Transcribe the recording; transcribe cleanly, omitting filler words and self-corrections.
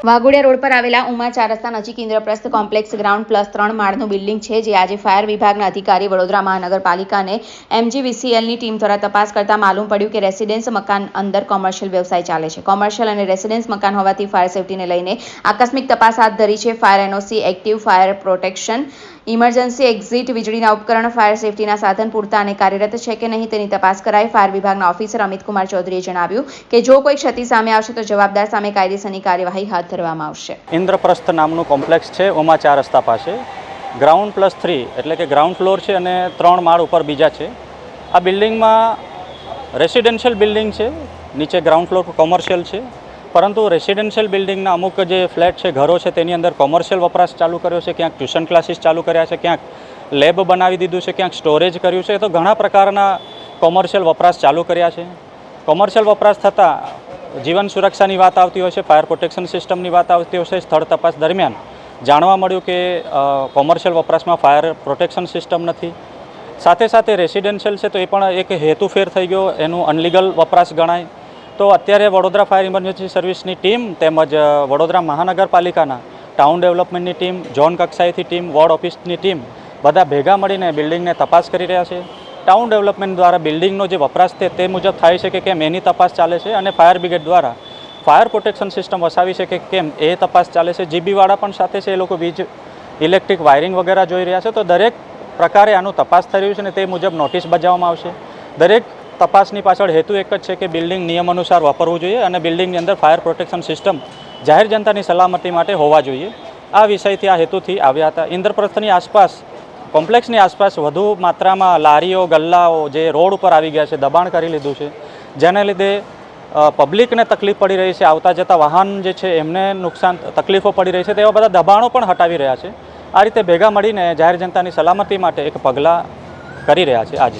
Waghodia road પર આવેલા ઉમા ચાર રસ્તા નજીક ઇન્દ્રપ્રસ્થ કોમ્પ્લેક્સ ગ્રાઉન્ડ+3 માળનું બિલ્ડિંગ છે, જે આજે ફાયર વિભાગના અધિકારી વડોદરા મહાનગરપાલિકાને MGVCLની ટીમ દ્વારા તપાસ કરતા માલુમ પડ્યું કે રેસિડેન્સ મકાન અંદર કોમર્શિયલ વ્યવસાય ચાલે છે. કોમર્શિયલ અને રેસિડેન્સ મકાન હોવાથી ફાયર સેફટીને લઈને આકસ્મિક તપાસ હાથ ધરી છે. Fire NOC active, fire protection, emergency exit, વીજળીના ઉપકરણ, ફાયર સેફટીના સાધન પૂરતા અને કાર્યરત છે કે નહીં તેની તપાસ કરાઈ. ફાયર વિભાગના ઓફિસર અમિતકુમાર ચૌધરીએ જણાવ્યું કે જો કોઈ ક્ષતિ સામે આવશે તો જવાબદાર સામે કાયદેસરની કાર્યવાહી હાથ ધરવામાં આવશે. ઇન્દ્રપ્રસ્થ નામનું કોમ્પ્લેક્સ છે ઉમા ચાર રસ્તા પાસે. ગ્રાઉન્ડ+3 એટલે કે ગ્રાઉન્ડ ફ્લોર છે અને 3 માળ ઉપર બીજા છે. આ બિલ્ડિંગમાં રેસિડેન્શિયલ બિલ્ડિંગ છે, નીચે ગ્રાઉન્ડ ફ્લોર કોમર્શિયલ છે, પરંતુ રેસિડેન્શિયલ બિલ્ડિંગના અમુક જે ફ્લેટ છે, ઘરો છે, તેની અંદર કોમર્શિયલ વપરાશ ચાલુ કર્યો છે, ક્યાંક ટ્યુશન ક્લાસીસ ચાલુ કર્યા છે, ક્યાંક લેબ બનાવી દીધું છે, ક્યાંક સ્ટોરેજ કર્યું છે. તો ઘણા પ્રકારના કોમર્શિયલ વપરાશ ચાલુ કર્યા છે. કોમર્શિયલ વપરાશ થતાં જીવન સુરક્ષાની વાત આવતી હોય છે, ફાયર પ્રોટેક્શન સિસ્ટમની વાત આવતી હોય છે. સ્થળ તપાસ દરમિયાન જાણવા મળ્યું કે કોમર્શિયલ વપરાશમાં ફાયર પ્રોટેક્શન સિસ્ટમ નથી. સાથે સાથે રેસિડેન્શિયલ છે તો એ પણ એક હેતુફેર થઈ ગયો, એનું અનલીગલ વપરાશ ગણાય. તો અત્યારે વડોદરા ફાયર ઇમરજન્સી સર્વિસની ટીમ તેમજ વડોદરા મહાનગરપાલિકાના ટાઉન ડેવલપમેન્ટની ટીમ, ઝોન કક્ષાએથી ટીમ, વોર્ડ ઓફિસની ટીમ બધા ભેગા મળીને બિલ્ડિંગને તપાસ કરી રહ્યા છે. ટાઉન ડેવલપમેન્ટ દ્વારા બિલ્ડિંગનો જે વપરાશ છે તે મુજબ થાય છે કે કેમ એની તપાસ ચાલે છે, અને ફાયર બ્રિગેડ દ્વારા ફાયર પ્રોટેક્શન સિસ્ટમ વસાવી છે કે કેમ એ તપાસ ચાલે છે. જીબીવાળા પણ સાથે છે, એ લોકો વીજ ઇલેક્ટ્રિક વાયરિંગ વગેરે જોઈ રહ્યા છે. તો દરેક પ્રકારે આનું તપાસ થઈ રહ્યું છે અને તે મુજબ નોટિસ બજાવવામાં આવશે. દરેક તપાસની પાછળ હેતુ એક જ છે કે બિલ્ડિંગ નિયમ અનુસાર વાપરવું જોઈએ અને બિલ્ડિંગની અંદર ફાયર પ્રોટેક્શન સિસ્ટમ જાહેર જનતાની સલામતી માટે હોવા જોઈએ. આ વિષયથી, આ હેતુથી આવ્યા હતા. ઇન્દ્રપ્રસ્થની આસપાસ, કોમ્પ્લેક્સની આસપાસ વધુ માત્રામાં લારીઓ, ગલ્લાઓ જે રોડ ઉપર આવી ગયા છે, દબાણ કરી લીધું છે, જેને લીધે પબ્લિકને તકલીફ પડી રહી છે. આવતા જતા વાહન જે છે એમને નુકસાન, તકલીફો પડી રહી છે. તેવા બધા દબાણો પણ હટાવી રહ્યા છે. આ રીતે ભેગા મળીને જાહેર જનતાની સલામતી માટે એક પગલાં કરી રહ્યા છે આજે.